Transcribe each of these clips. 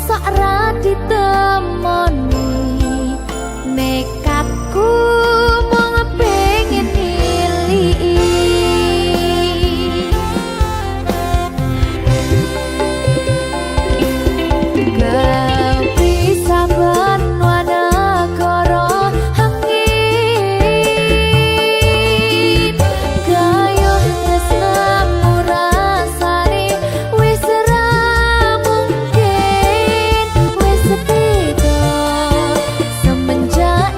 mosok ra ditemoni nekatku mung pengen niliki kepisahan wanagara angin gayuh tresnamu rasane wis ra mungkin wis beda semenjak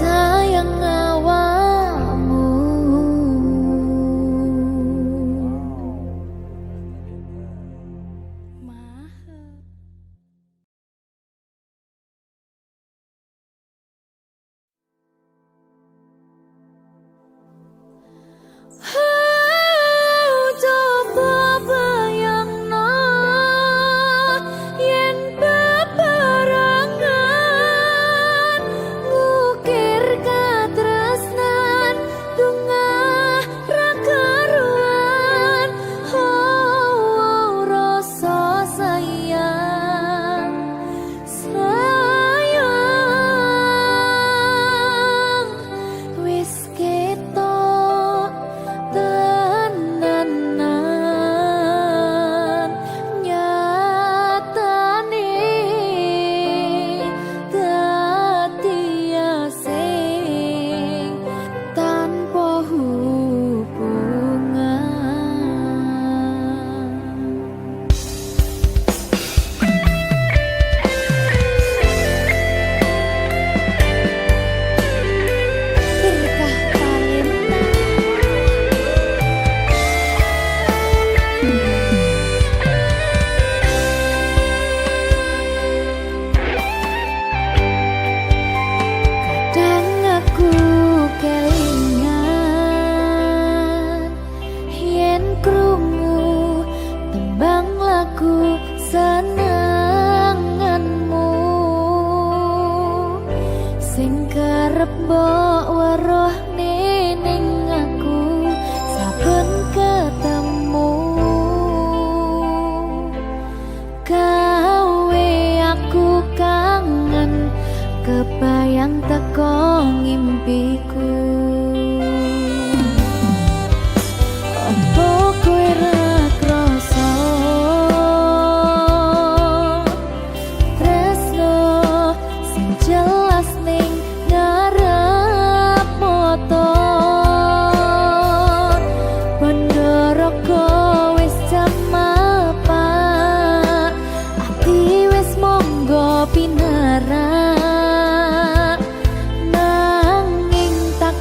sayang awakmu. Coba bayangno yen bebarengan ngukir katresnan dungah ra karuan. Oh, rasa sayang wis ketok tenanan nyatane dadi asing tanpa hubungan. Berkah talenta kadang aku kelingan yen krungu tembang lagu senenganmu sing kerep mbok weruh ning aku saben ketemu. Gawe aku kangen kebayang teko ngimpiku. Apa kowe ra krasa tresno sing jelas ning ngarep mata. Pandharaka wis jam mapak, ati wis monggo pinarak nanging tak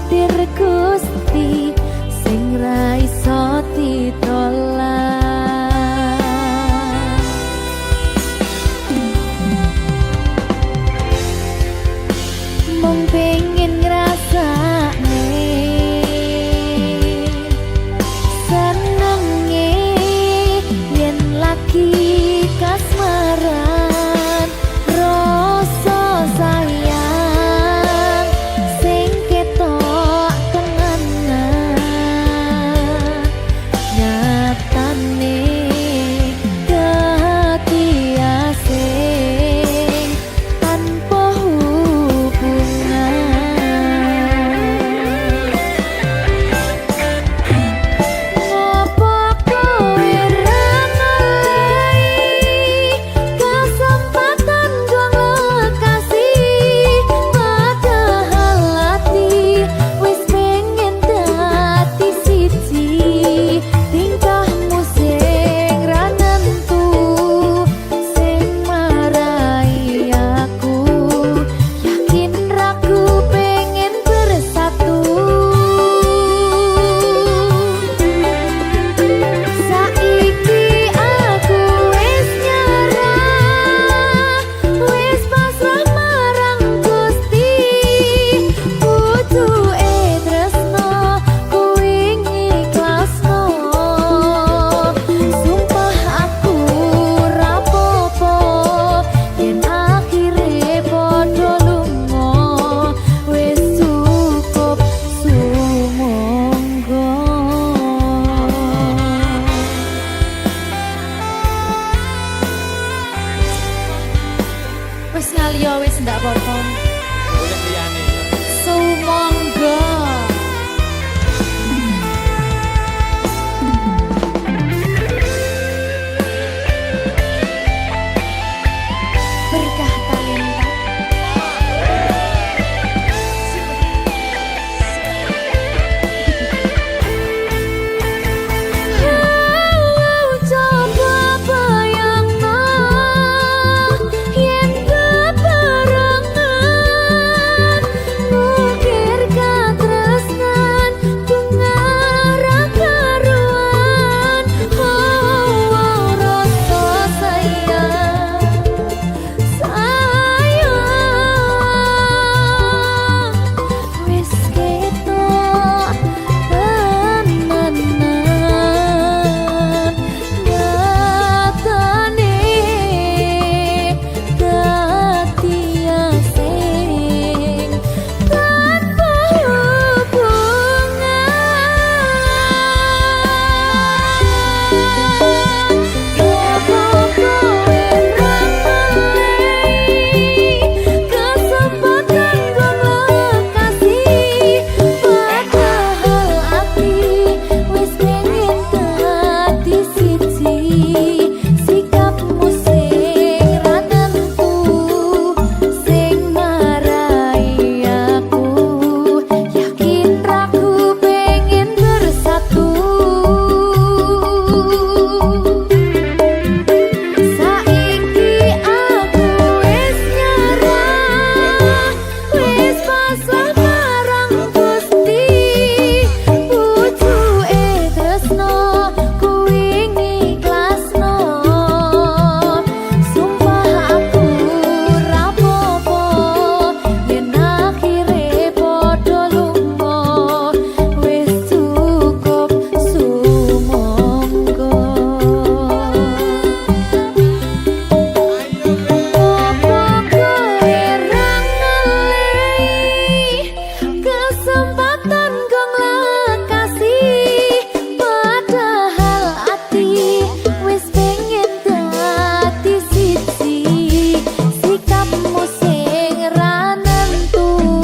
kesempatan gong lekasih, padahal hati wis pengen dadi siji. Sikapmu sing ra nentu,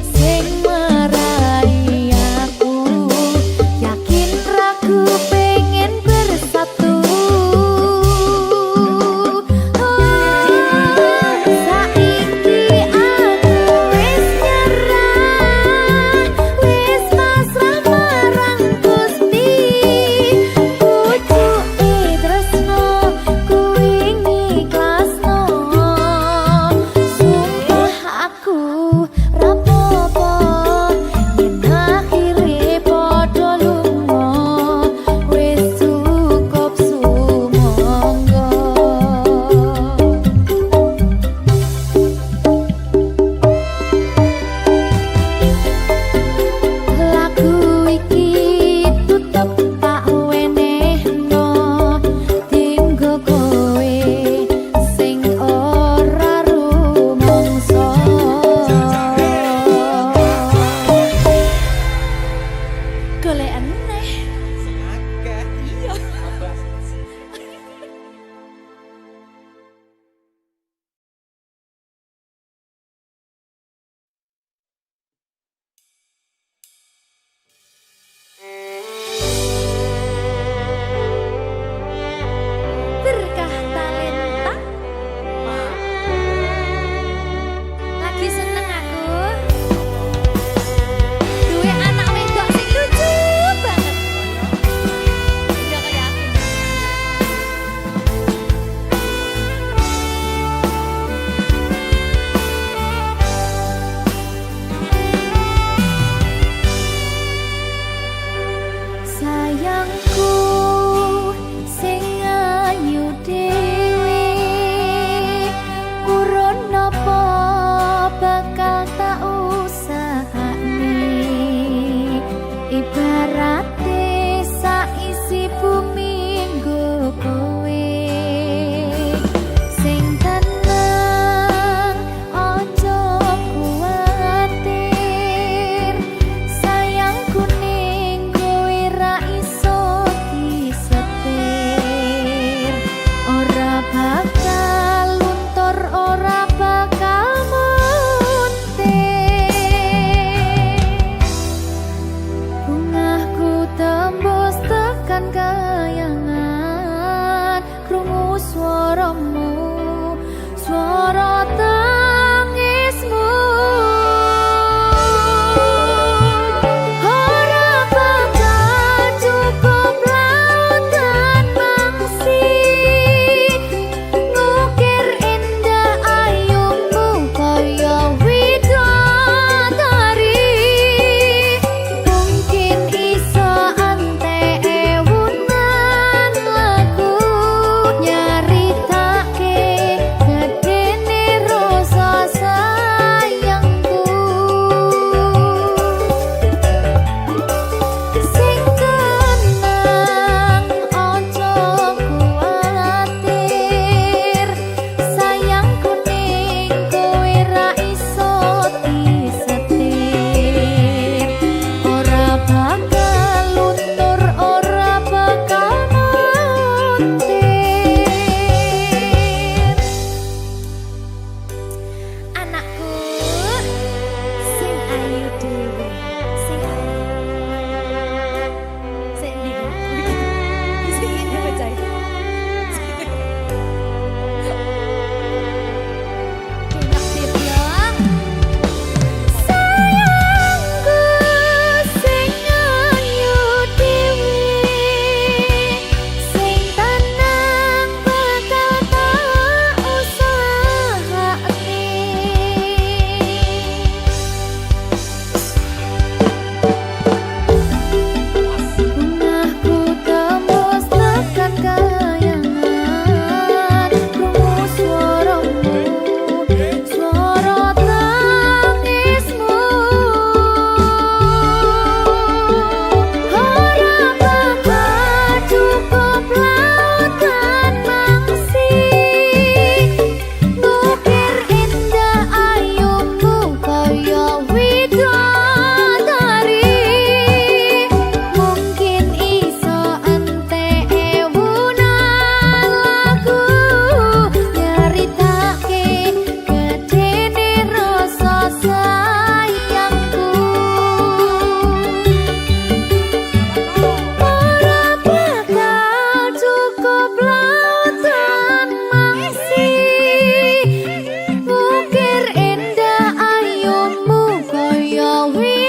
sing marai aku yakin ragu pengen bersatu. Saiki aku wis nyerah, wis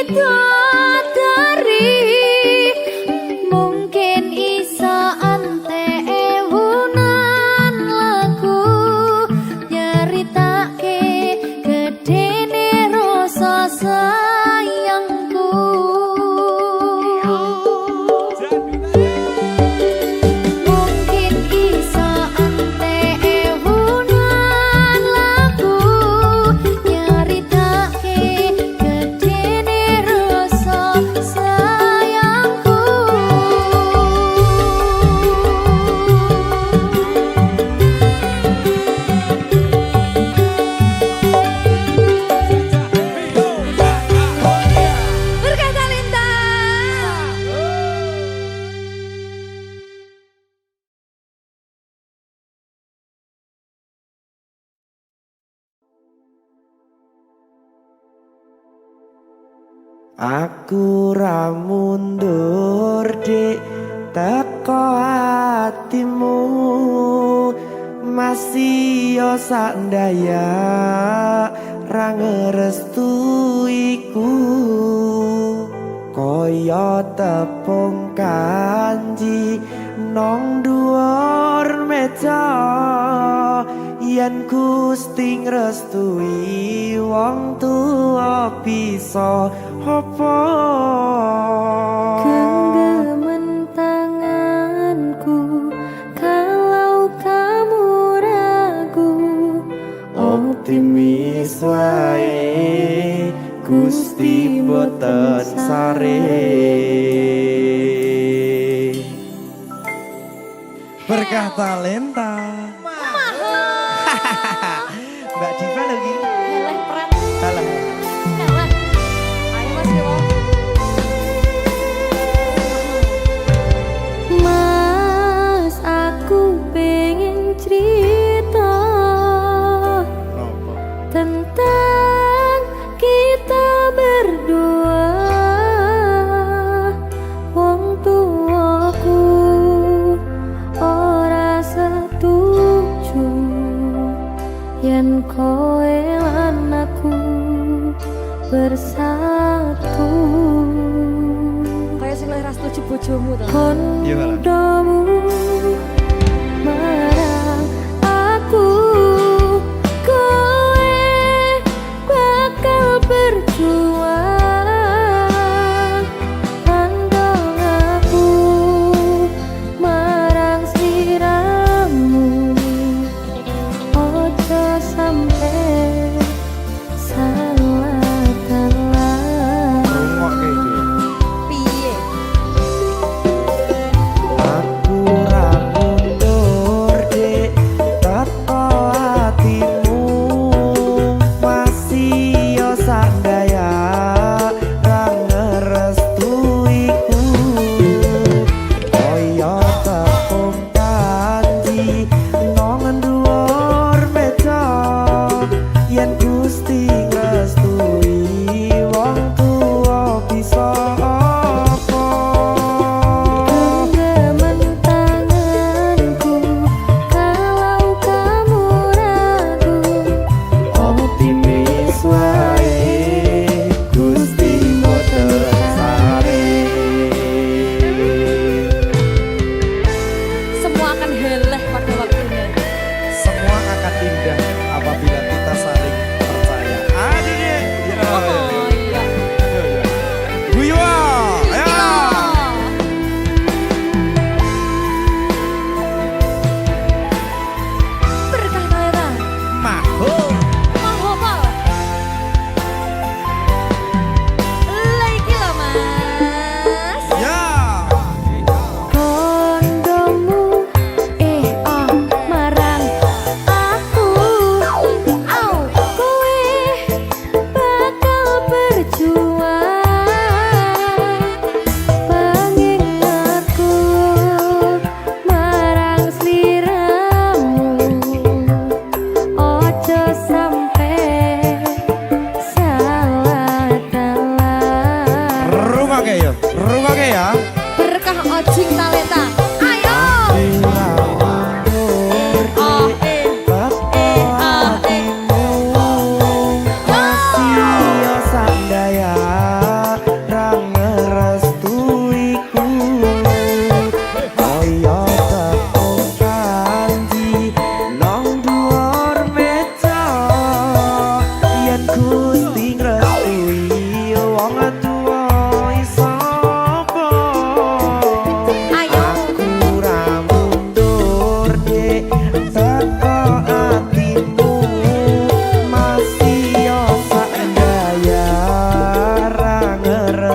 bidadari mungkin iso ante ewunan lagu nyeritake gedene rasa sayangku. Mungkin iso ante ewunan lagu nyeritake gedene rasa sayangku. Berkah Talenta. Aku ra mundur dik teko hatimu masih yo sak ndaya ra ngrestuiku kaya tepung kanji nong dhuwur meja yen Gusti ngrestui wong tuwa bisa apa Genggaman tanganku kalau kamu ragu. optimis wae Gusti boten sare. Berkah Talenta. Mbak Diva lagi. Heleh prat. Salah. Heleh. Ayo Mas yo. Mas, aku pengen cerita tentang kita berdua. Wong tuaku ora setuju yen kowe lan aku bersatu. Kayak sing ora setuju bojomu to. Kondomu marang aku, kowe bakal berjuang. Andong aku marang sliramu, ojo sampe salah dalan. Rungokke iki. Piye? Aku ra mundur dik teko hatimu masih yo sak ndaya ra ngrestuiku kaya tepung kanji nong dhuwur meja yen Gusti ngrestui wong tuwa bisa apa. Genggaman tanganku kalau kamu ragu. Optimis wae Gusti boten sare. Semua akan heleh pada waktunya. Semua akan indah apabila kita saling percaya. Aduh deh. Oh iya. Guywa. Ya. Berkah Talenta. Maho. Menghafal. Lagi lo Mas. Ya. Kondomu marang aku, kowe bakal berjuang. Pengingatku marang sliramu, ojo sampe salah dalan. Rungokke ya. Rungokke ya. Berkah Ojing Talenta. Ayo.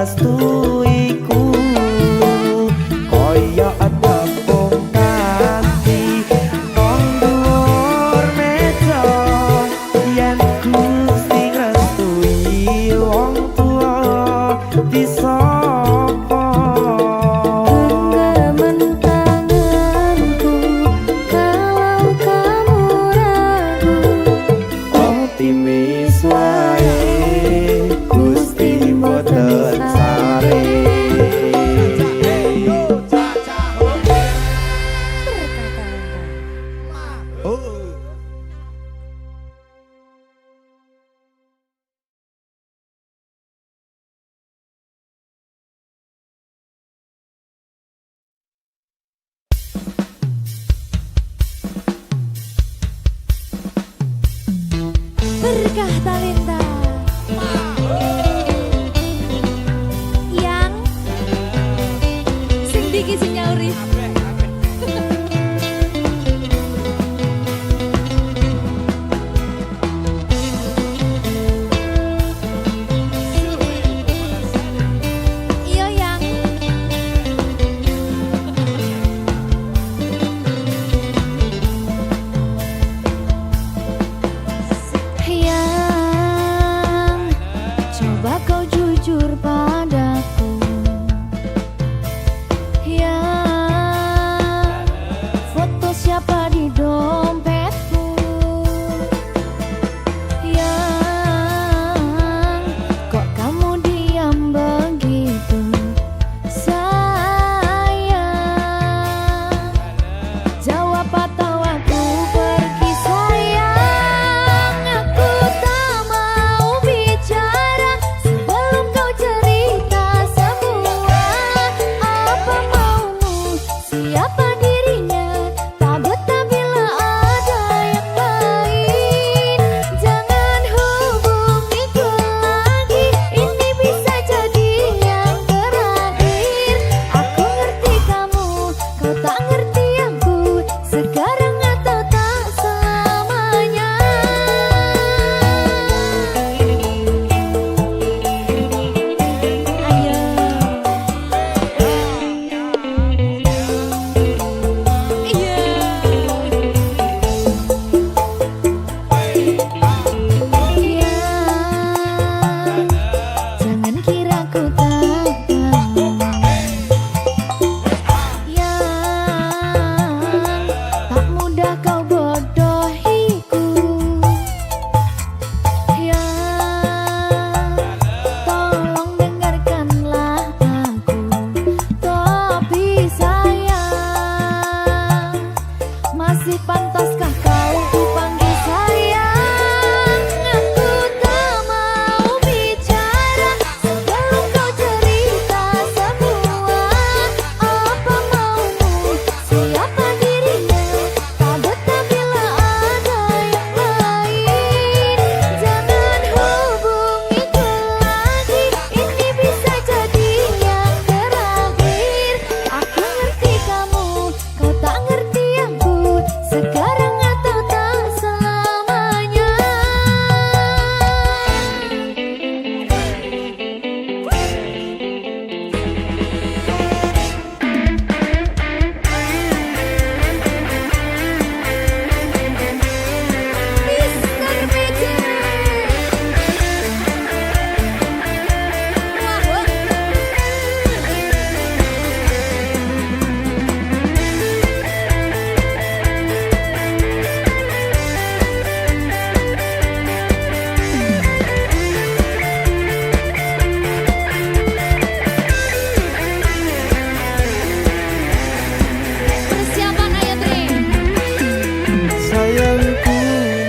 ngrestuiku koyo ada pungkasi nang dhuwur meja yen Gusti ngrestui wong tuwa bisa genggaman tanganku kalau kamu ragu. optimis wae Gusti boten sare. Berkah talenta yang sing diki sing nyauri. Iya yang coba kau jujur padaku. Yang foto siapa di dompetku. Yang kok kamu diam begitu sayang. Jawab atau aku pergi sayang. Aku tak mau bicara sebelum kau cerita semua. Apa maumu, siapa dirinya. Tak betah bila ada yang lain. Jangan hubungiku lagi, ini bisa jadi yang terakhir. Aku ngerti kamu, kau tak ngerti aku. Sekarang atau tak selamanya. Ayo. Iya. Jangan kira ku tak tahu. Yang tak mudah kau bodohiku. Yang tolong dengarkanlah aku. Tapi sayang, masih pantaskah kau kupanggil sayang? Aku tak mau bicara sebelum kau cerita semua. Apa maumu, siapa dirinya. Tak betah bila ada yang lain. Jangan hubungiku lagi, ini bisa jadi yang terakhir. Aku ngerti kamu, kau tak ngerti aku. Sekarang atau tak selamanya. Mr. Magic. Wah. Persiapan ayo Tri. Sayangku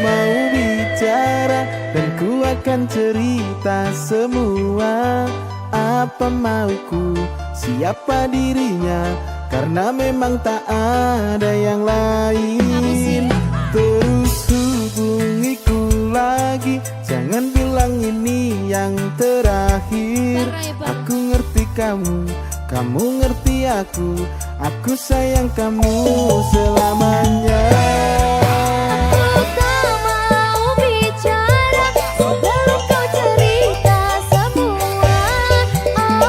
mau bicara dan ku akan cerita semua. Apa mauku, siapa dirinya. Karena memang tak ada yang lain. Terus hubungiku lagi, jangan bilang ini yang terakhir. Aku ngerti kamu, kamu ngerti aku sayang kamu selamanya. Aku tak mau bicara sebelum kau cerita semua. Apa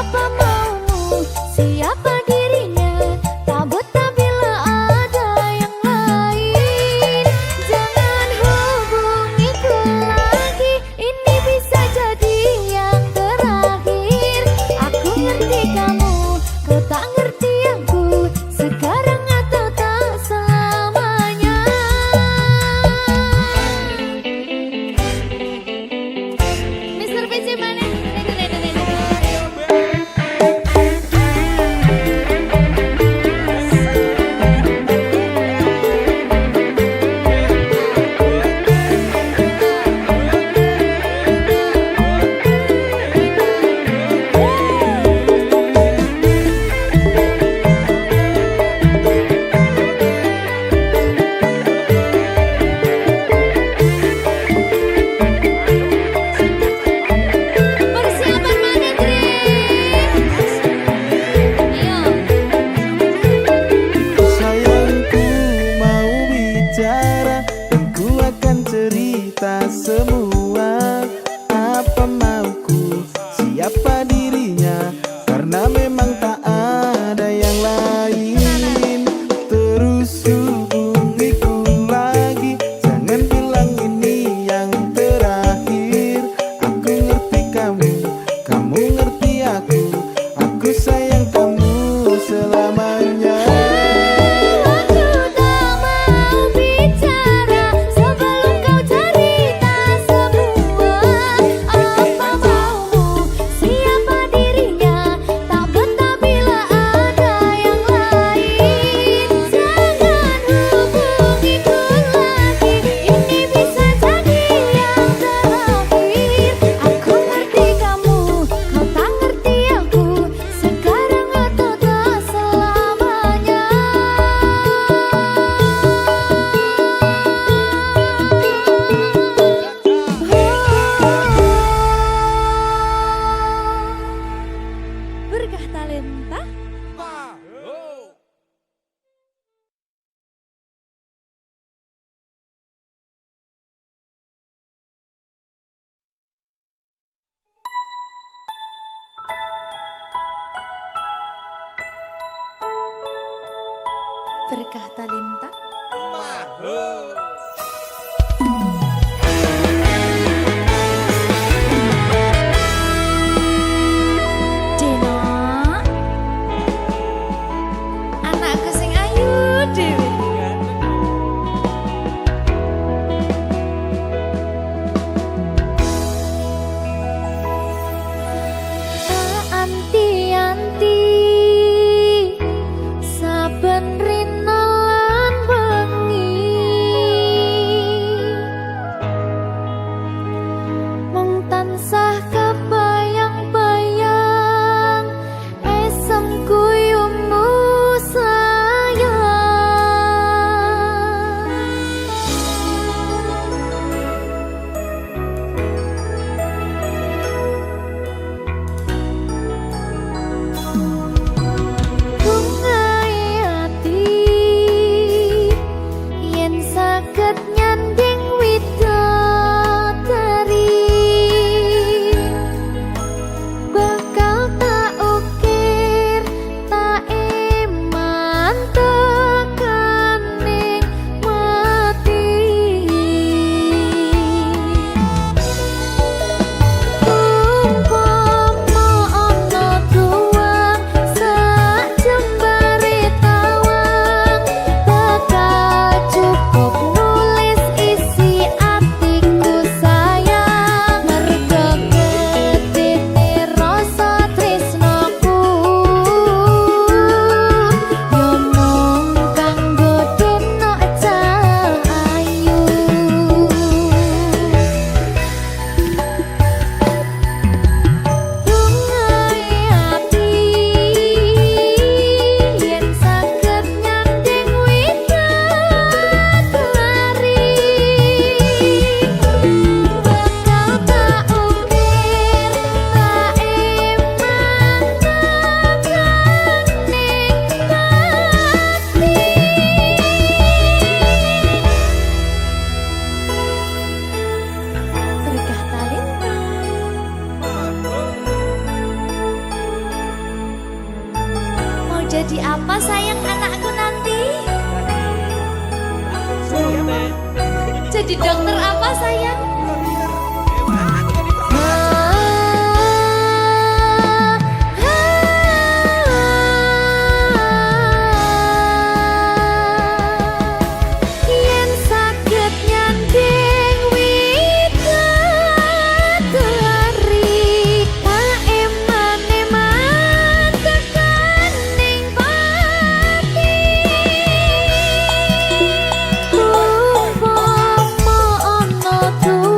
Aku sayang kamu selamanya. Aku tak mau bicara sebelum kau cerita semua. Apa maumu, siapa dirinya, tak betah bila ada yang lain. Jangan hubungiku lagi, ini bisa jadi yang terakhir. Aku ngerti kamu, kau tak ngerti aku, sekarang atau tak selamanya. Berkah talenta. Berkah talenta. Deno, anakku sing ayu dhewe. Anti-anti saben rina lan bengi, mung tansah kebayang-bayang esem kuyumu bungai hati yen saged nyanding widodari, bakal tak ukir tak iman tekaning mati. Umpama ana tuang sak jembare tawang, bakal cukup nulis isi atiku sayang. Merga gedene rasa tresnaku, yo mung kanggo deno cahayu. Bungai hati yen saged nyanding widodari, bakal tak ukir tak iman tekaning mati. Berkah talenta. Mau jadi apa sayang anakku nanti? Jadi dokter apa sayang? Yen saged nyanding widodari, tak eman-eman tekaning pati. Umpama ana tuang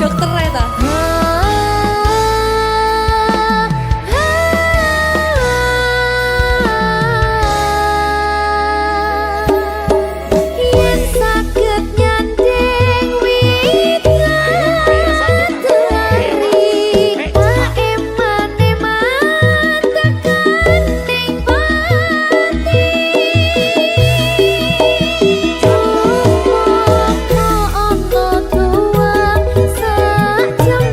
dokter eta. Yen saged nyanding widadari, eman-eman tekan ning pati. Ono tuang sak jam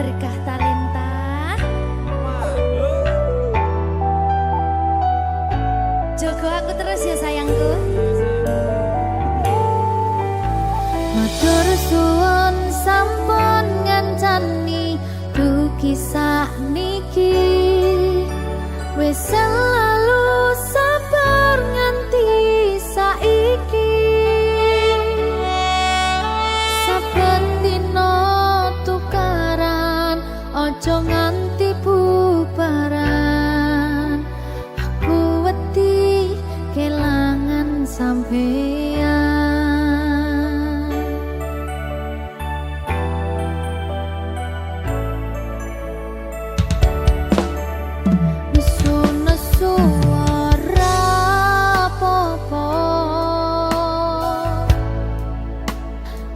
berkah talenta. Jogo aku terus ya sayangku. Matur suwun sampun ngancani dugi sakniki. Wis selalu sabar nganti saiki. Saben dina tukaran ojo nganti bubaran. Aku wedi kelangan sampeyan. Nesu ora apa-apa,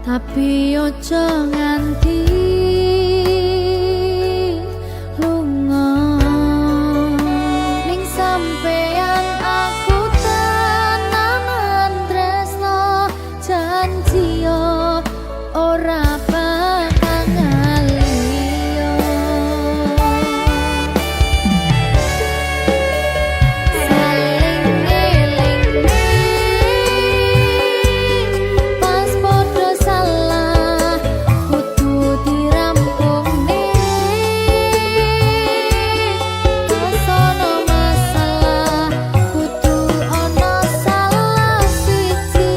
tapi ojo nganti lunga. Ning sampeyan aku tenanan tresno, janji yo ora bakal ngaliyo. Saling ngelingi pas podo salah kudu dirampungke. Pas ono masalah kudu ono salah siji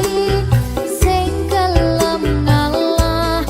sing gelem ngalah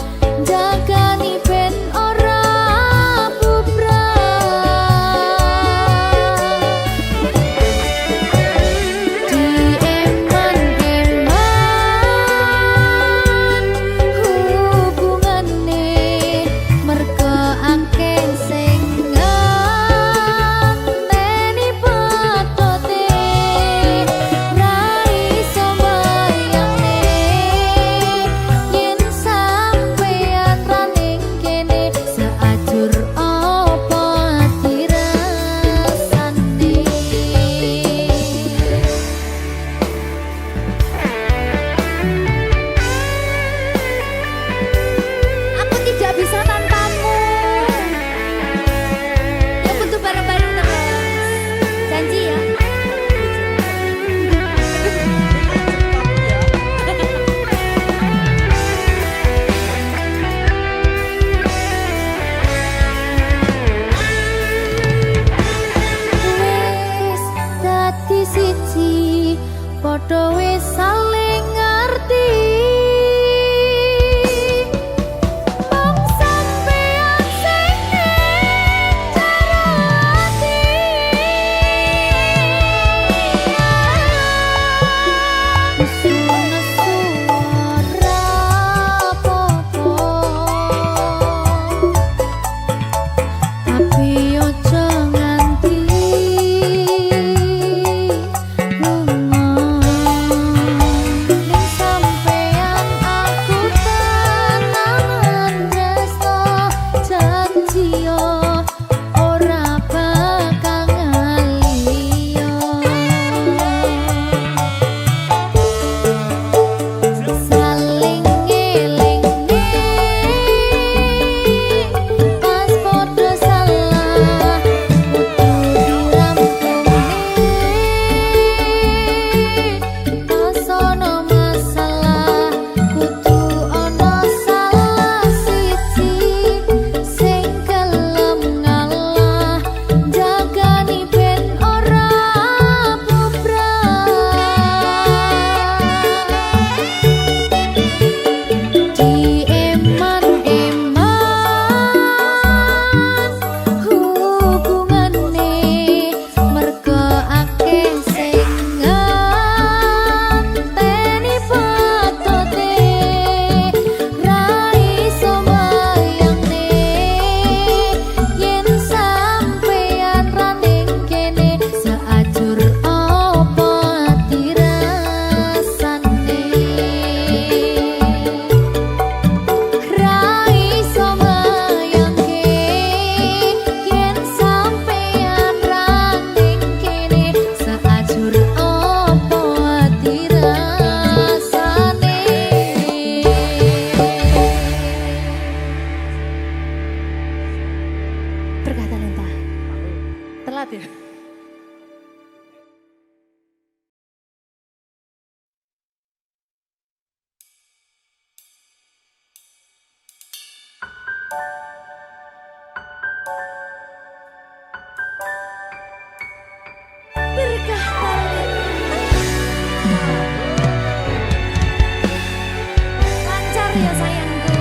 ya sayangku.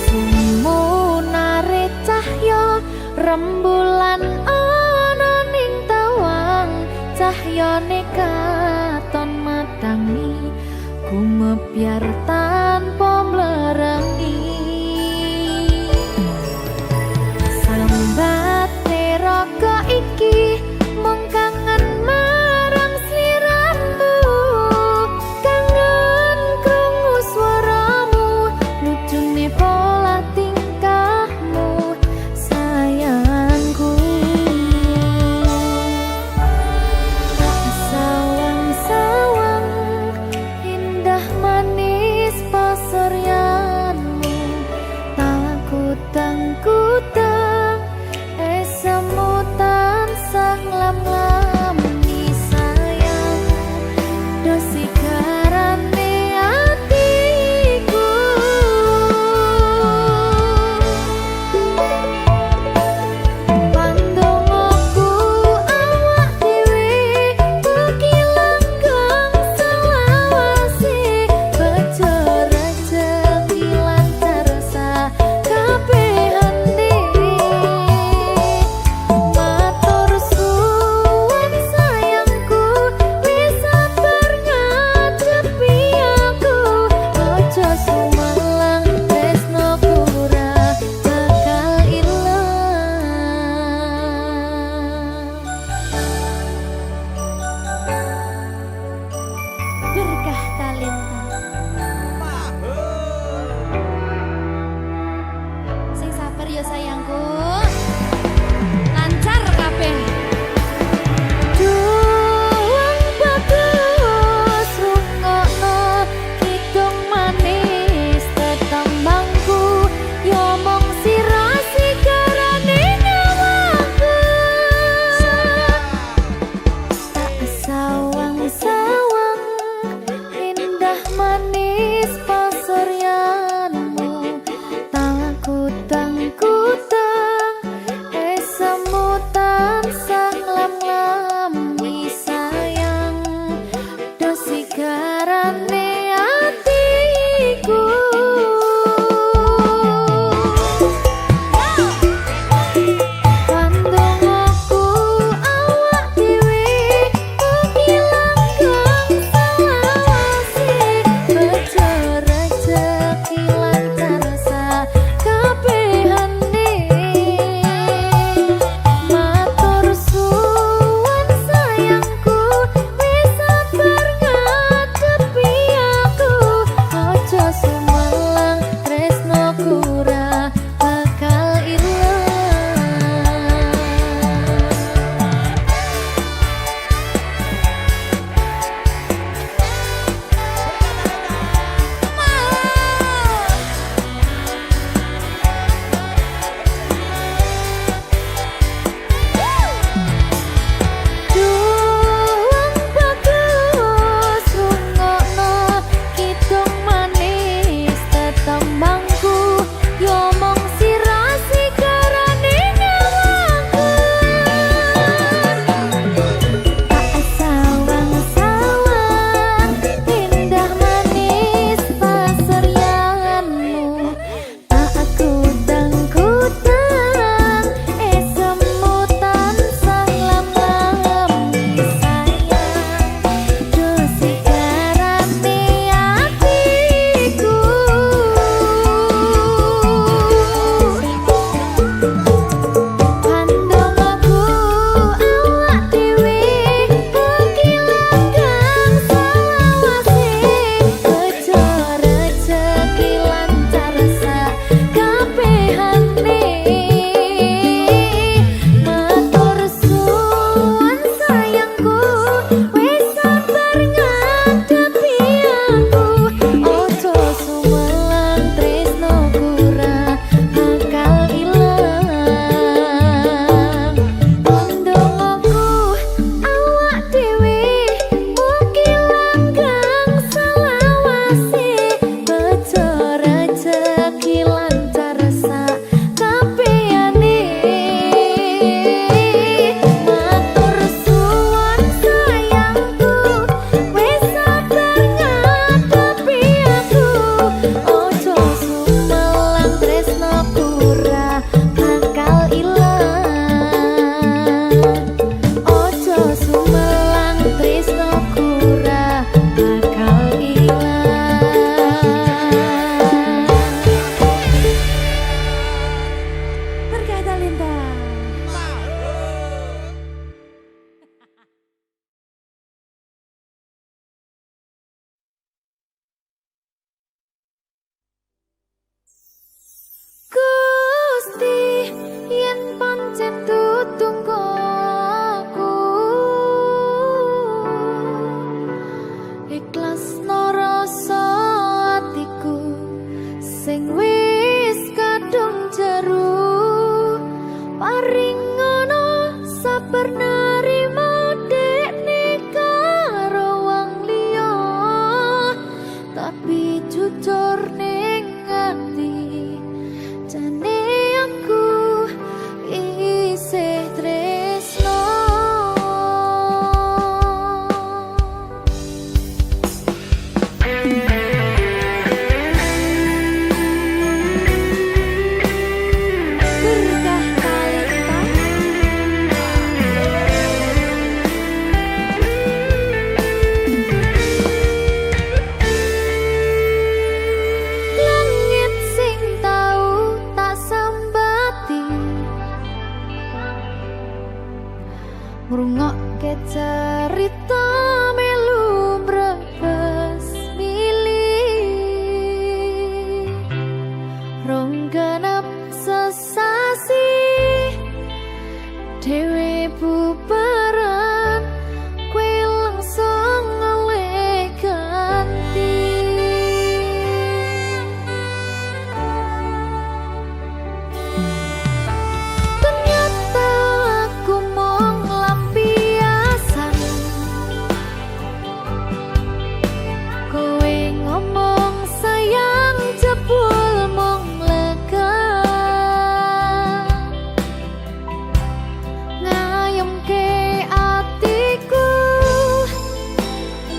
Sumunare cahya rembulan ana ning tawang, cahyane katon madangi gumebyar tanpa mlerengi. Sambate raga iki mung kangen marang sliramu, kangen krungu swaramu, lucune pola tingkahmu sayangku. Sawang-sawang indah manis pasuryanmu,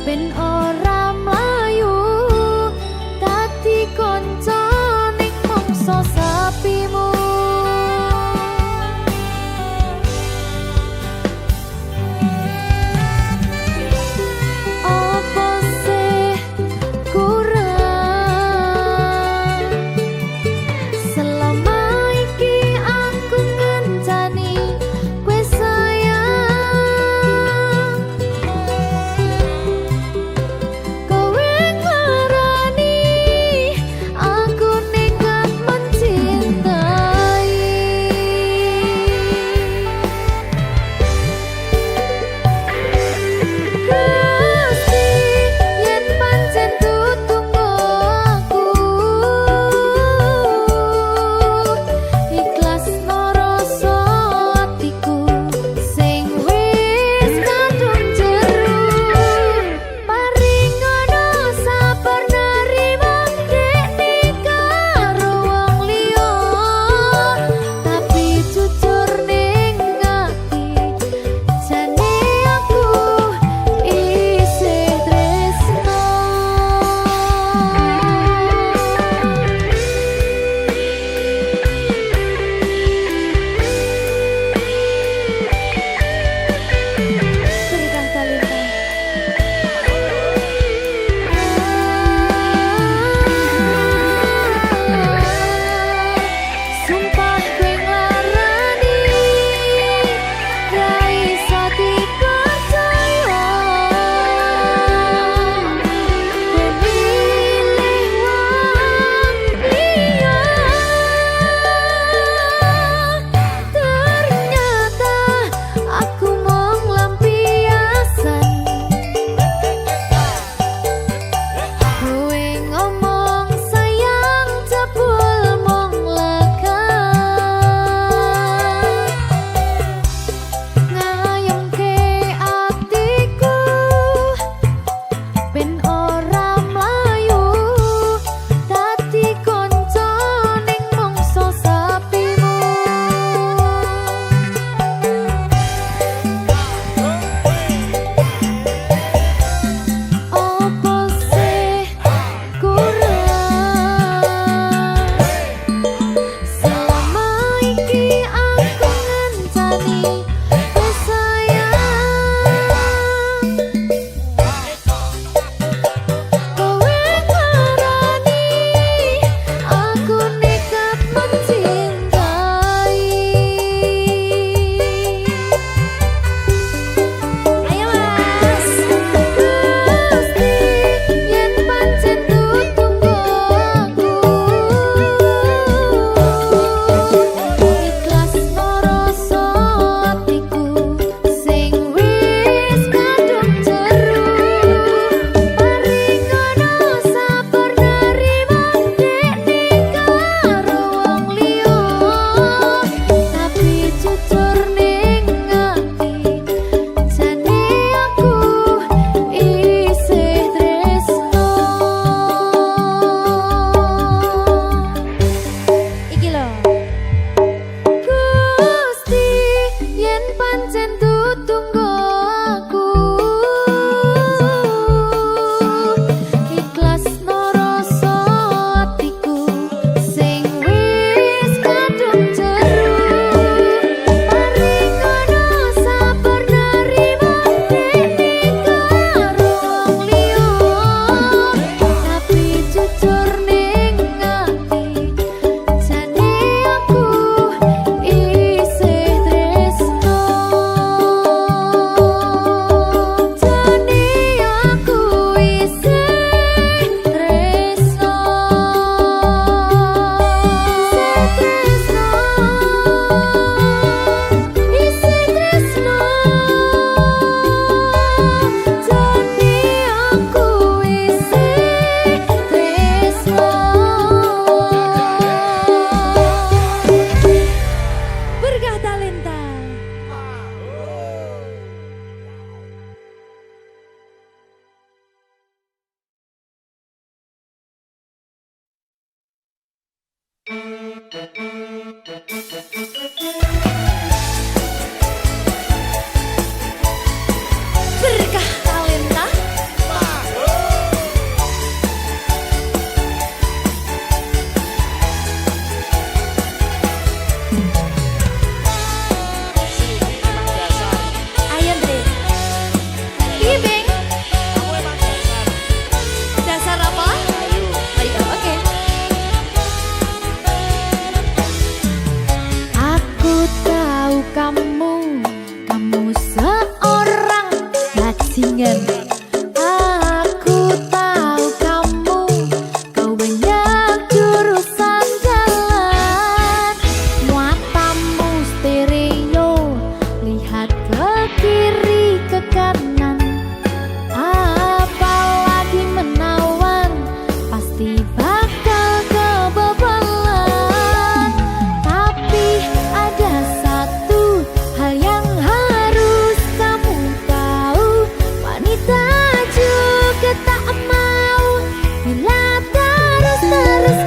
ben ora mlayu dadi kanca ning mangsa sapimu. Apa sih kurang selama iki aku ngencani kowe sayang, kowe ngarani aku nekat mencintai. Gusti yen pancen tutunggo aku ikhlas rasa atiku sing wis kadung jero paringono sabar nerima dekne karo wong liya tapi jujur ning ati jane aku isih tresno. Berkah talenta. Sumpah kowe nglarani ra iso dipercaya. Kowe milih wong liya ternyata aku mung lampiasan. Kowe ngomong sayang jebul mung lega ngayemke atiku ben ora mlayu dadi kanca ning mangsa sapimu. Apa sih kurang selama iki aku ngencani kowe sayang, kowe ngarani aku nekat mencintai. Ayo mas Gusti yen pancen tutunggo aku ikhlas rasa atiku sing wis kadung jero paringono sabar nerima dekne karo wong liya tapi jujur ning ati jane aku isih tresno. Iki lho Gusti yen pancen tutunggo aku ikhlas rasa atiku sing wis kadung jero paringono sabar nerima dekne karo wong liya tapi jujur ning ati jane aku isih tresno. Jane aku isih tresno. Isih tresno. Jane aku isih tresno. Berkah talenta. Berkah talenta. bajingan. Aku tahu kamu, kau banyak jurusan jalan. Muatamu stereo, lihat ke kiri ke kanan. Apalagi menawan, pasti bakal kebobolan. Tapi ada satu hal yang harus kamu tahu, wanita juga tak mau bila terus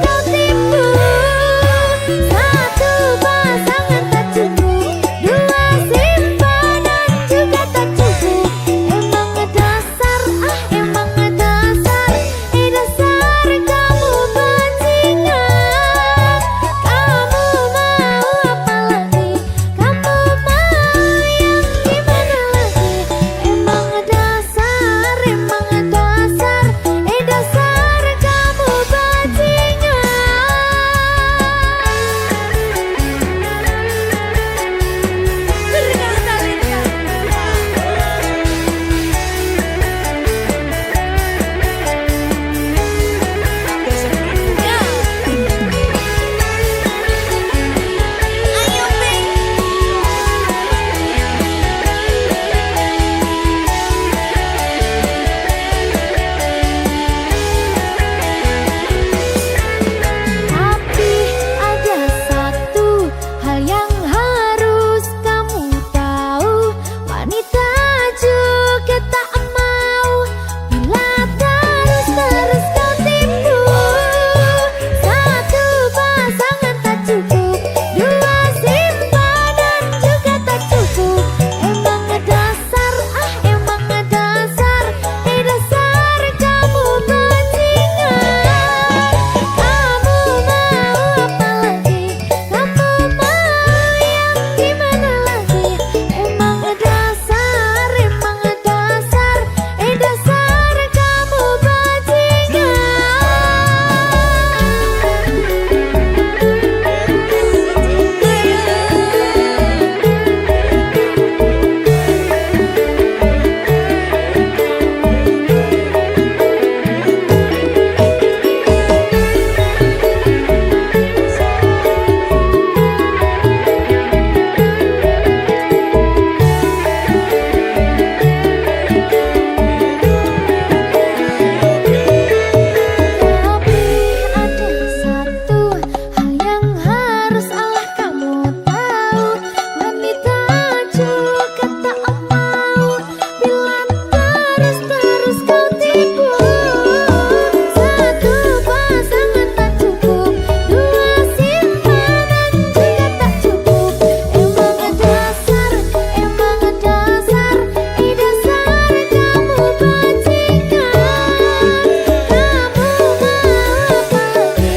kau tipu. Satu pasangan tak cukup, dua simpanan juga tak cukup. Emang dasar, emang dasar, dasar kamu bajingan. Kamu mau apa lagi? Kamu mau yang gimana lagi? Emang dasar, dasar kamu bajingan. Berikan tali ayo Bing. Tapi ada satu hal yang harus kamu tahu, wanita juga tak mau bila terus kau tipu. Satu pasangan tak cukup, dua simpanan juga tak cukup. Emang dasar, emang dasar kamu bajingan. Kamu mau apa lagi? Kamu mau yang gimana lagi? Emang dasar, kamu bajingan. Tapi ada satu hal yang harus kamu tahu, wanita juga tak mau bila terus kau tipu. Satu pasangan tak cukup, dua simpanan juga tak cukup. Emang dasar, kamu bajingan. Kamu mau apa lagi?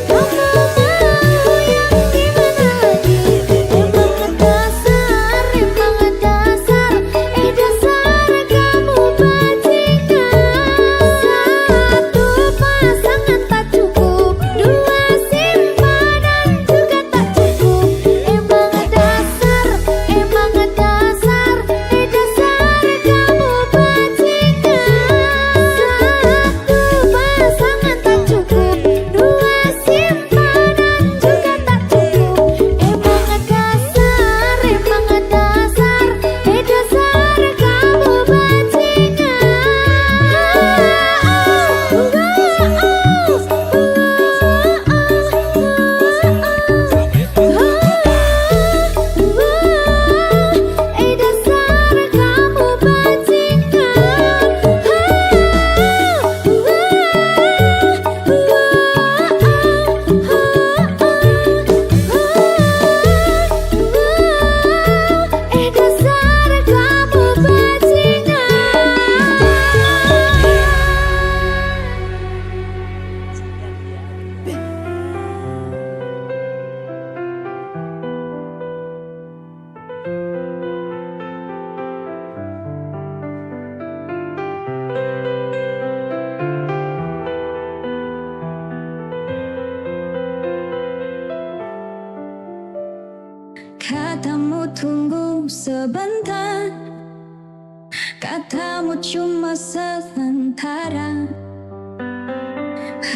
Kamu mau yang gimana lagi? Emang dasar, kamu bajingan. Satu pasangan tak cukup, dua simpanan juga tak cukup. Emang dasar, kamu bajingan. Satu pasangan tak cukup, dua simpanan juga tak cukup. Emang dasar, kamu Katamu tunggu sebentar, katamu cuma sementara.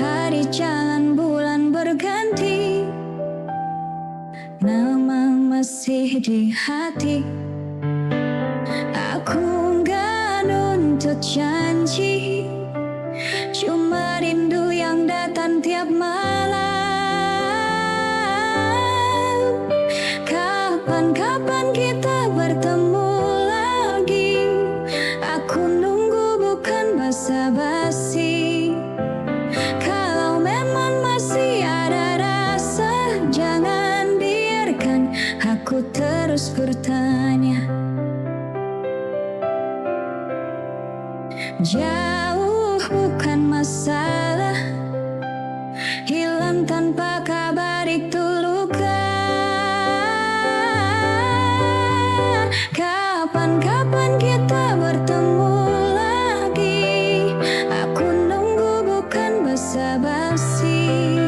Hari jalan bulan berganti, nama masih di hati. Aku nggak nuntut janji, cuma rindu yang datang tiap malam. Kapan-kapan kita bertemu lagi, aku nunggu bukan basa-basi. Kalau memang masih ada rasa, jangan biarkan aku terus bertanya. Jauh bukan masalah, hilang tanpa kabar itu luka. Kapan-kapan kita bertemu lagi, aku nunggu bukan basa-basi.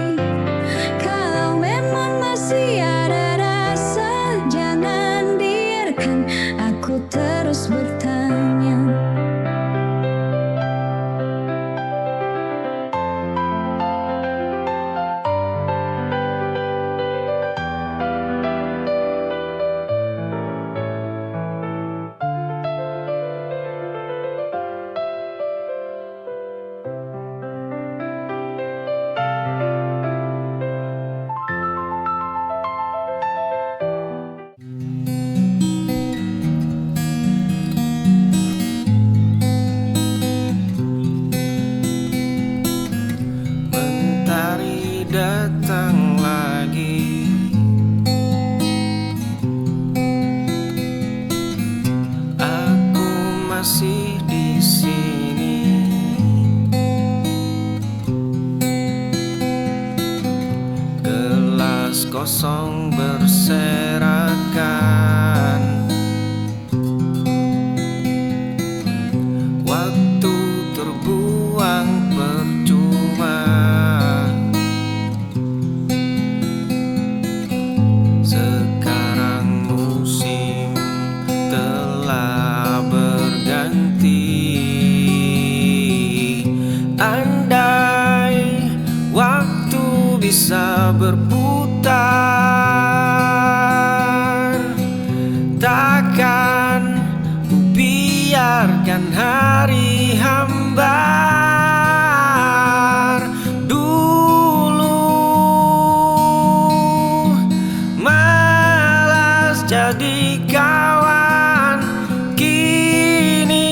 Kalau memang masih ada rasa, jangan biarkan aku terus bertanya. Mentari datang lagi, aku masih di sini. Gelas kosong berserakan, waktu terbuang percuma. Sekarang musim telah berganti. Andai waktu bisa berputar, takkan ku biarkan hari hambar. Dulu malas jadi kawan, kini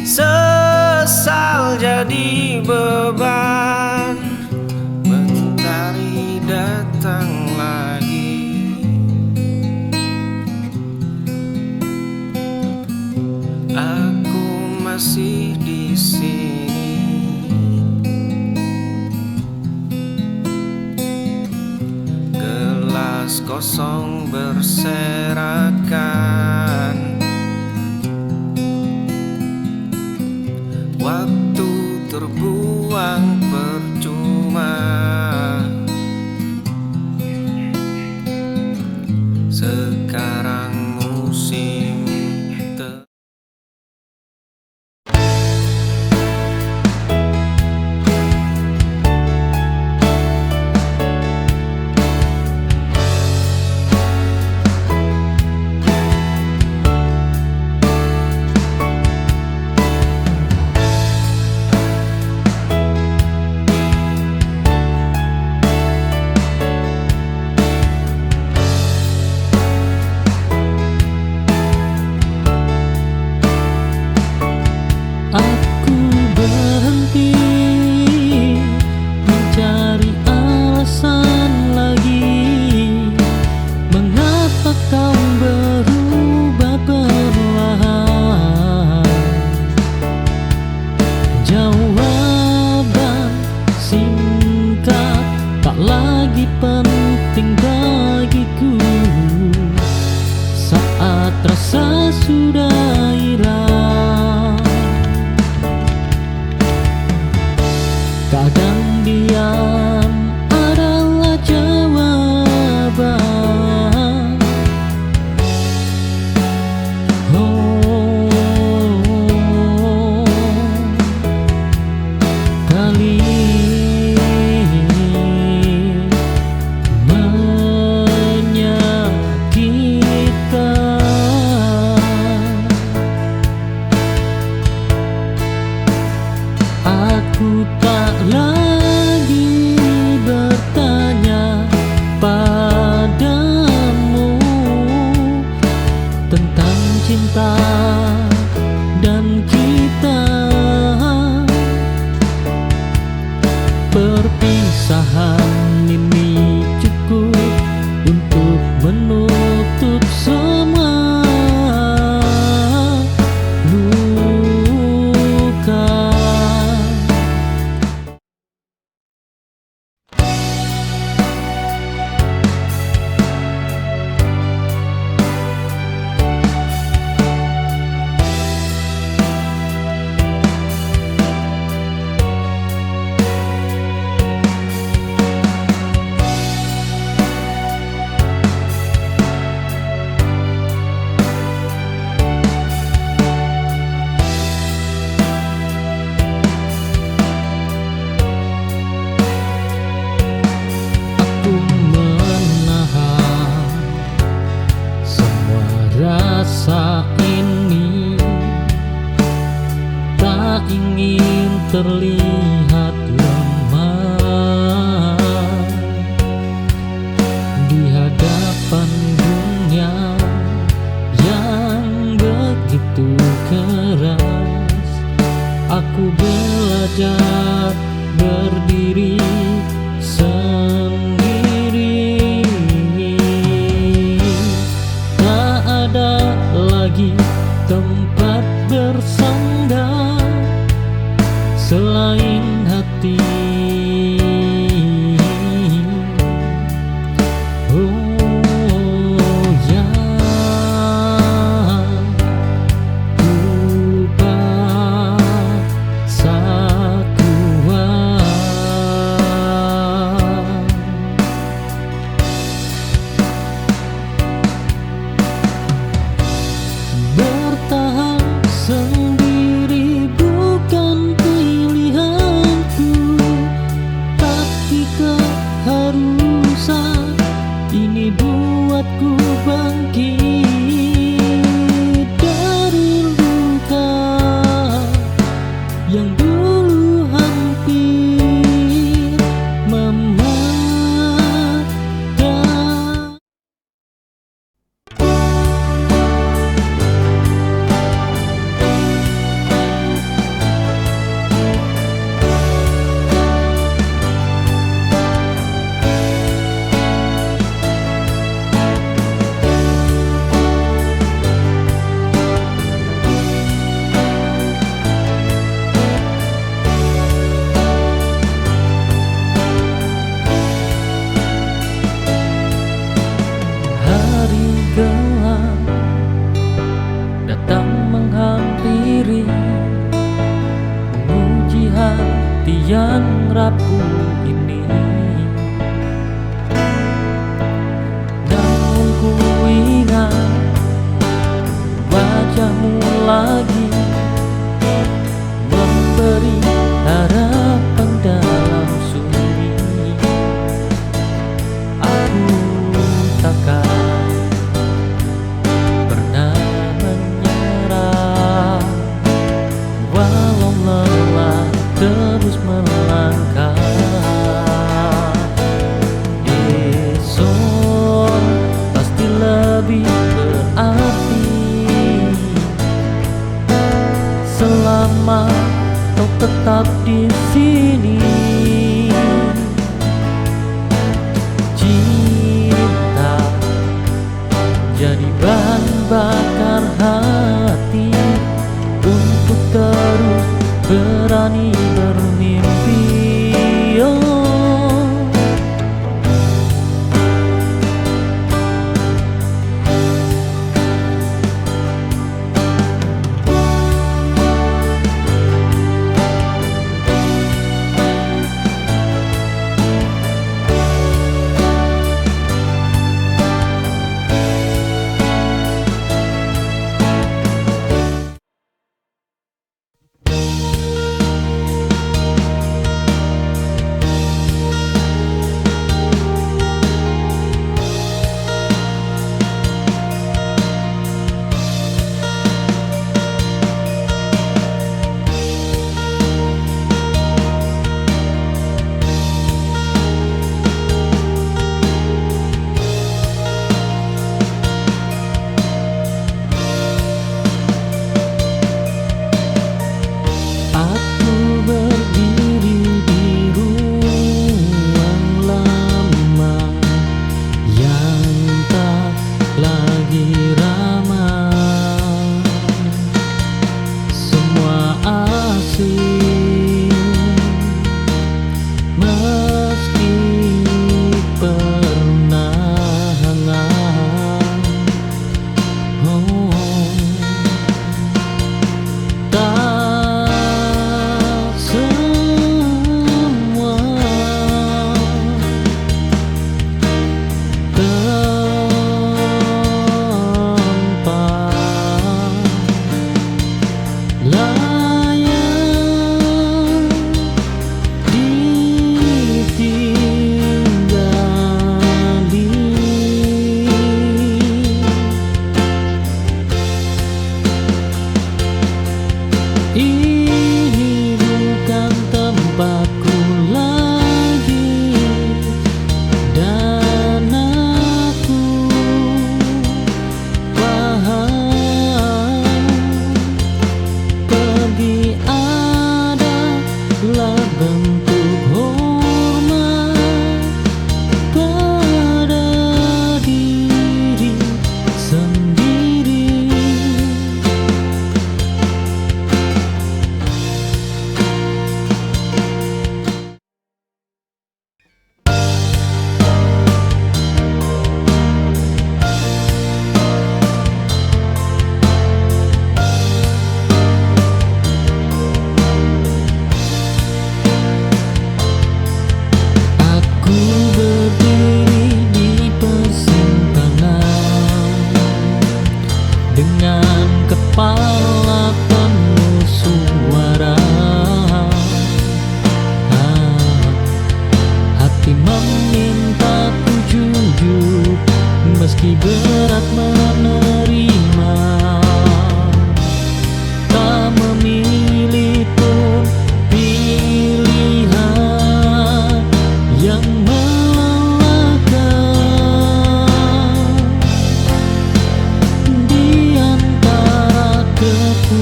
sesal jadi beban. Mentari datang lagi, aku masih di sini. Gelas kosong berserakan, waktu terbuang percuma. Sekarang musim. tak ingin terlihat lemah di hadapan dunia yang begitu keras. Aku belajar berdiri sendiri. Tak ada lagi tempat bersandar selain hati. Oh ya, ku paksa kuat bertahan sendiri, bukan pilihanku, tapi keharusan. Ini buatku bangkit dari luka yang dulu hampir memakan. Hari gelap datang menghampiri, menguji hati yang rapuh ini. Namun ku ingat wajahmu lagi, memberi harapan dalam sunyi. Aku takkan pernah menyerah, walau lelah terus melangkah. Esok pasti lebih berarti selama kau tetap di sini. Cinta jadi bahan bakar hati untuk terus berani bermimpi. Oh.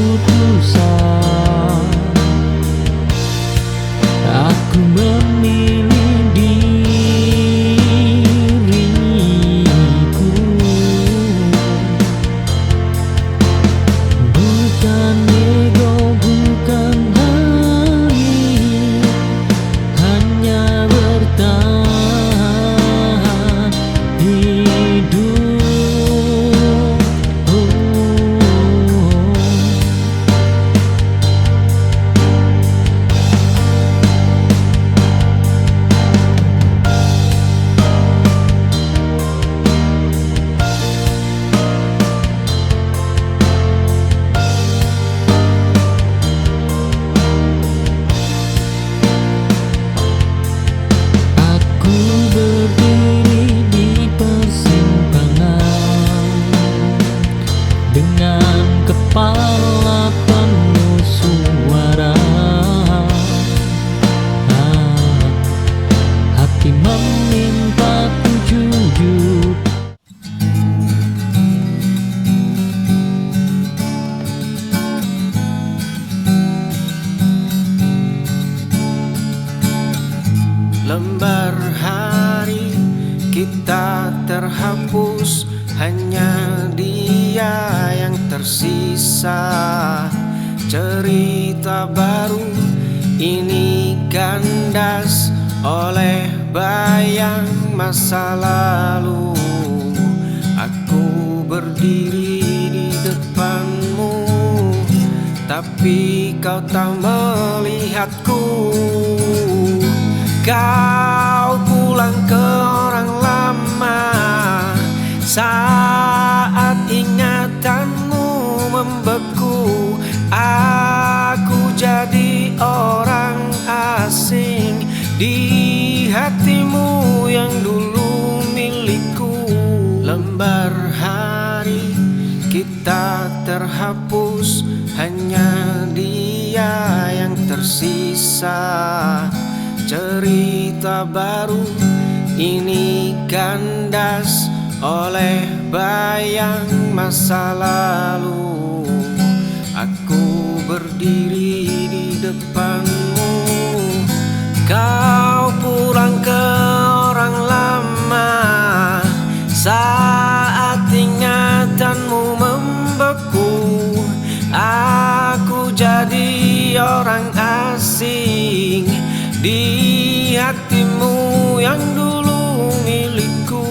keputusan. Aku memilih diriku, bukan ego, bukan diri, hanya bertahan hidup. Aku berdiri di persimpangan dengan kepala penuh suara. Hati meminta ku jujur. Lembar hari kita terhapus, hanya dia yang tersisa. Cerita baru ini kandas oleh bayang masa lalu. Aku berdiri di depanmu, tapi kau tak melihatku. Kau pulang ke orang lama saat ingatanmu membeku. Aku jadi orang asing di hatimu yang dulu milikku. Lembar hari kita terhapus, hanya dia yang tersisa. Cerita baru ini kandas oleh bayang masa lalu. Aku berdiri di depanmu, kau pulang ke orang lama saat ingatanmu membeku. Aku jadi orang asing di hatimu yang dulu milikku.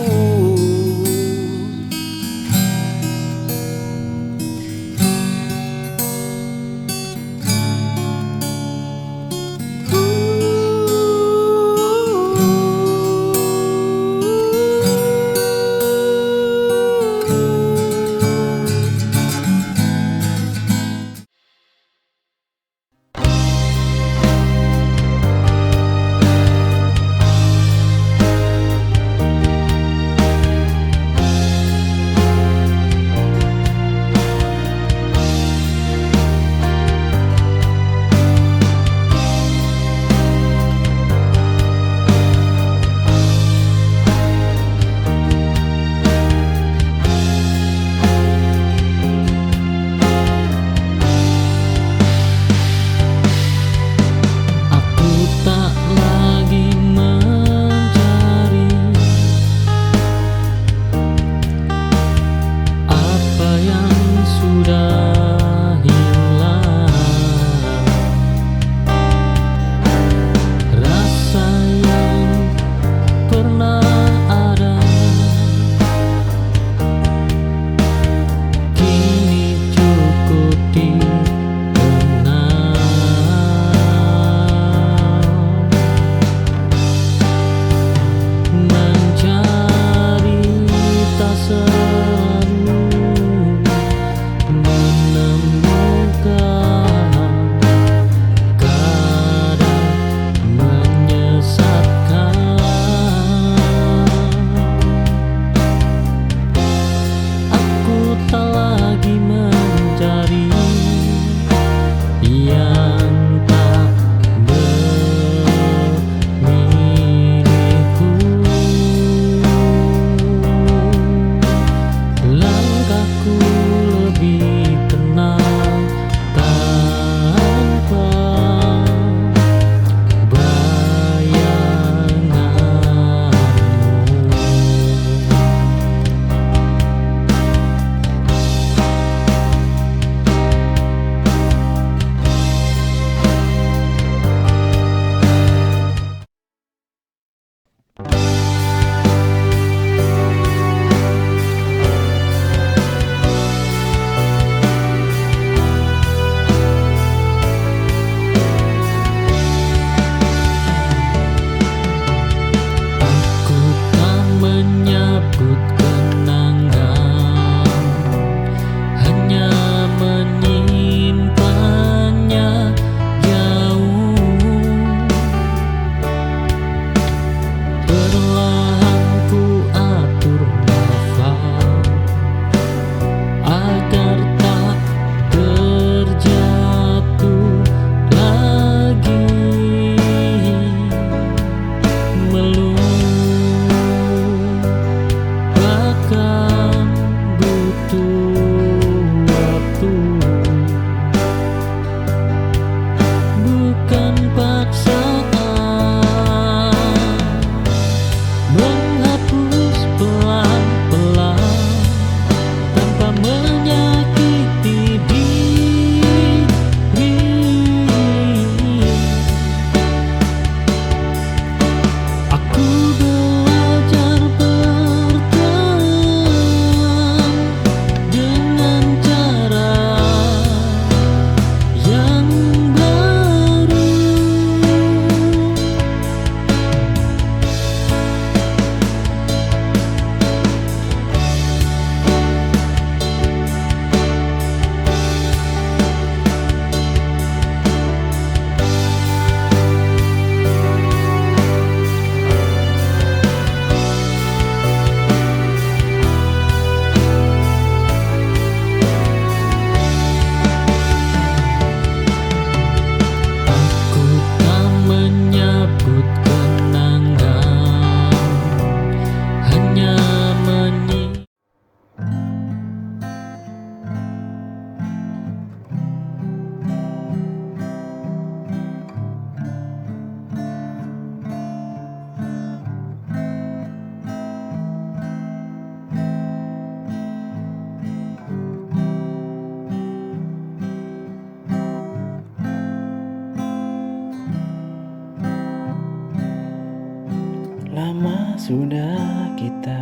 Sudah kita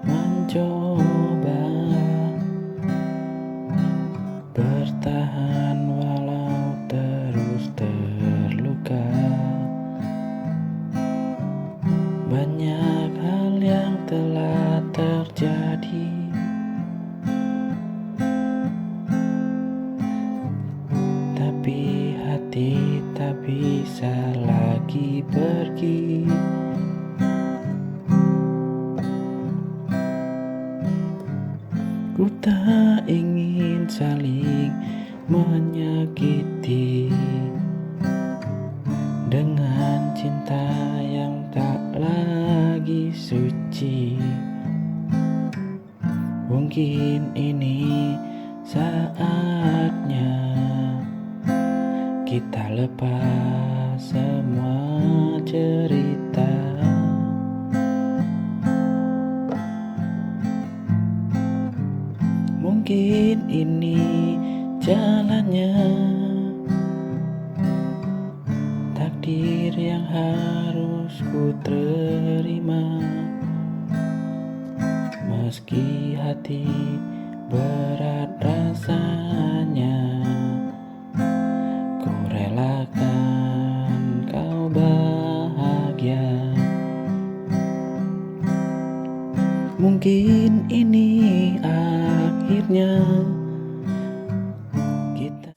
mencoba bertahan walau terus terluka. Banyak hal yang telah terjadi, tapi hati tak bisa lagi pergi. Ku tak ingin saling menyakiti dengan cinta yang tak lagi suci. Mungkin ini saatnya kita lepas semua cerita. Mungkin ini jalannya, takdir yang harus ku terima. Meski hati berat rasanya, ku relakan kau bahagia. Mungkin ini akhirnya kita.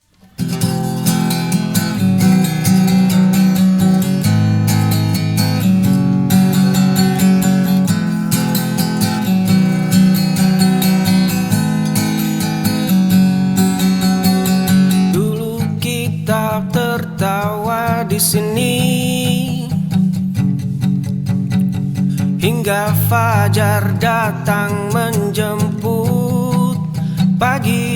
Dulu kita tertawa di sini hingga fajar datang menjemput pagi.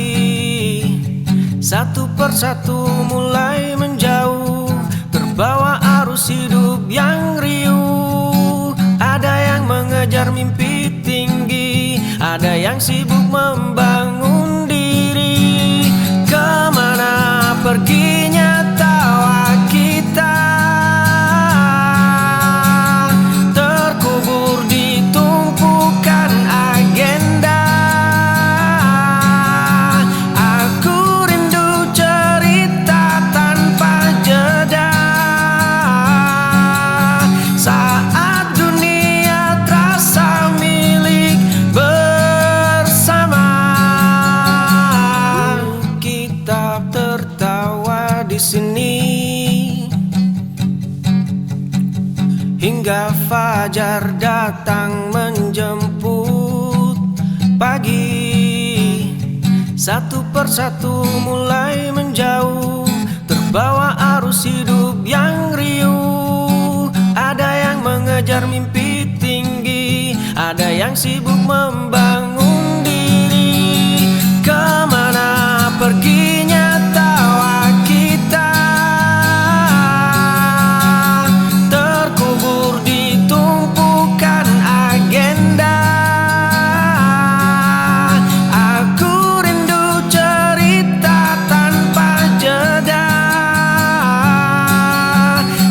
Satu persatu mulai menjauh, terbawa arus hidup yang riuh. Ada yang mengejar mimpi tinggi, ada yang sibuk membangun diri. Kemana perginya tawa kita? Terkubur di tumpukan agenda. Aku rindu cerita tanpa jeda. Saat dunia terasa milik bersama. Kita tertawa di sini hingga fajar datang menjemput pagi. Satu persatu mulai menjauh, terbawa arus hidup yang riuh. Ada yang mengejar mimpi tinggi, ada yang sibuk membangun diri. Kemana perginya tawa kita? Terkubur di tumpukan agenda. Aku rindu cerita tanpa jeda.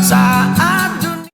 Saat dunia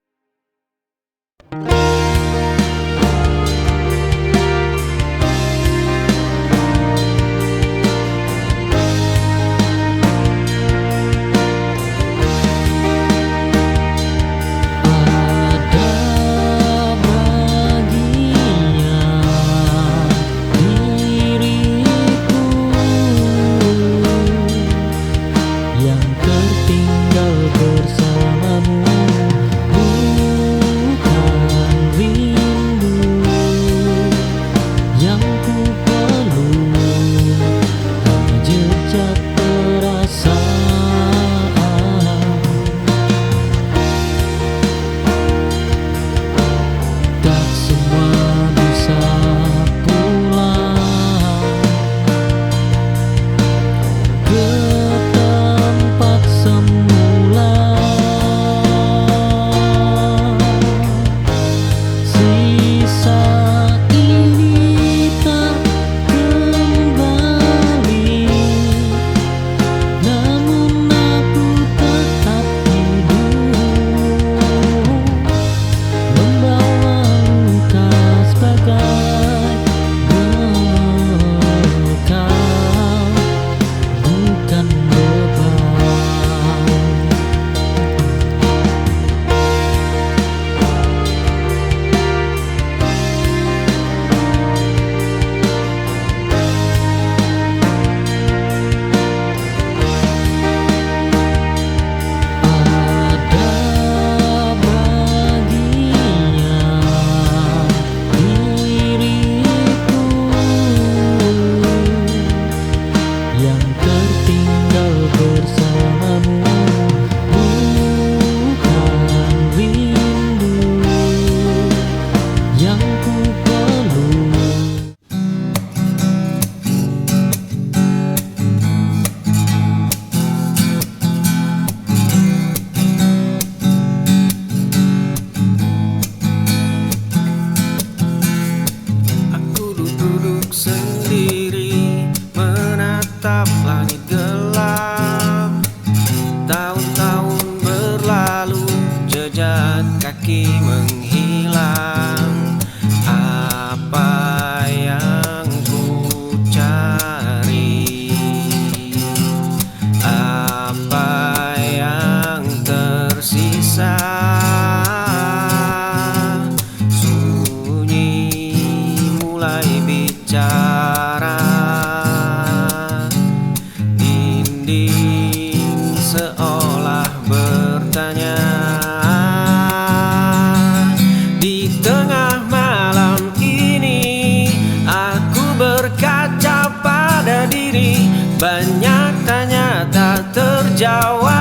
jawab.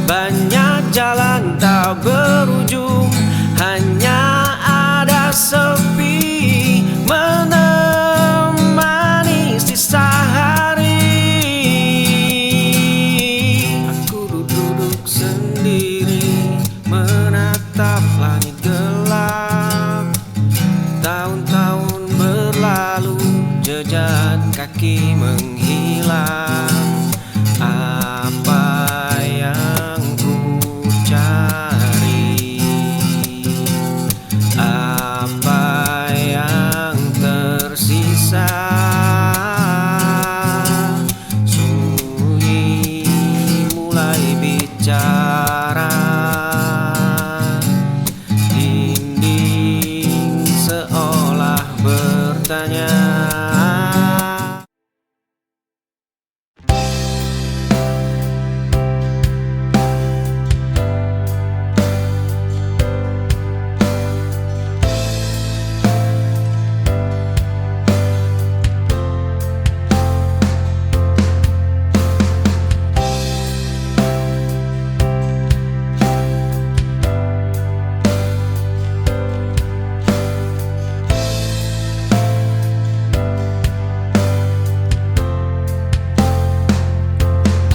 Banyak jalan tak berujung, hanya ada sepi menemani sisa hari. Aku duduk sendiri menatap langit gelap. Tahun-tahun berlalu, jejak kaki menghilang. Apa yang ku cari, apa yang tersisa? Sunyi mulai bicara, dinding seolah bertanya.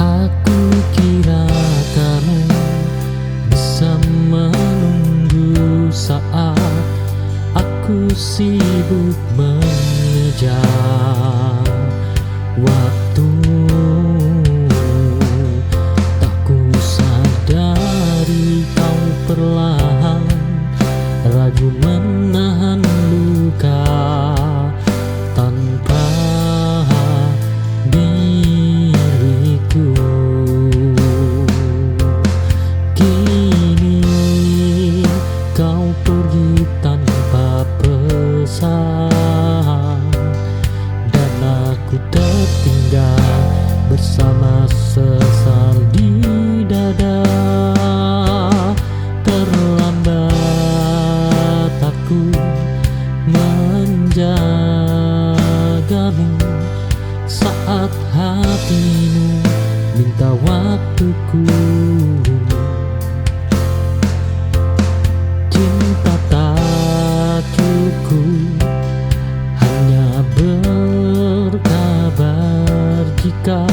Aku kira kamu bisa menunggu saat aku sibuk mengejar waktu. Tak ku sadari kau perlahan ragu menahan luka tanpa diriku. Kini kau pergi tanpa pesan, dan aku tertinggal bersama sesal di dada. Terlambat aku menjagamu saat hatimu minta waktuku. Cinta tak cukup hanya berkabar, jika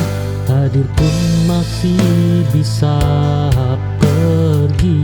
hadir pun masih bisa pergi.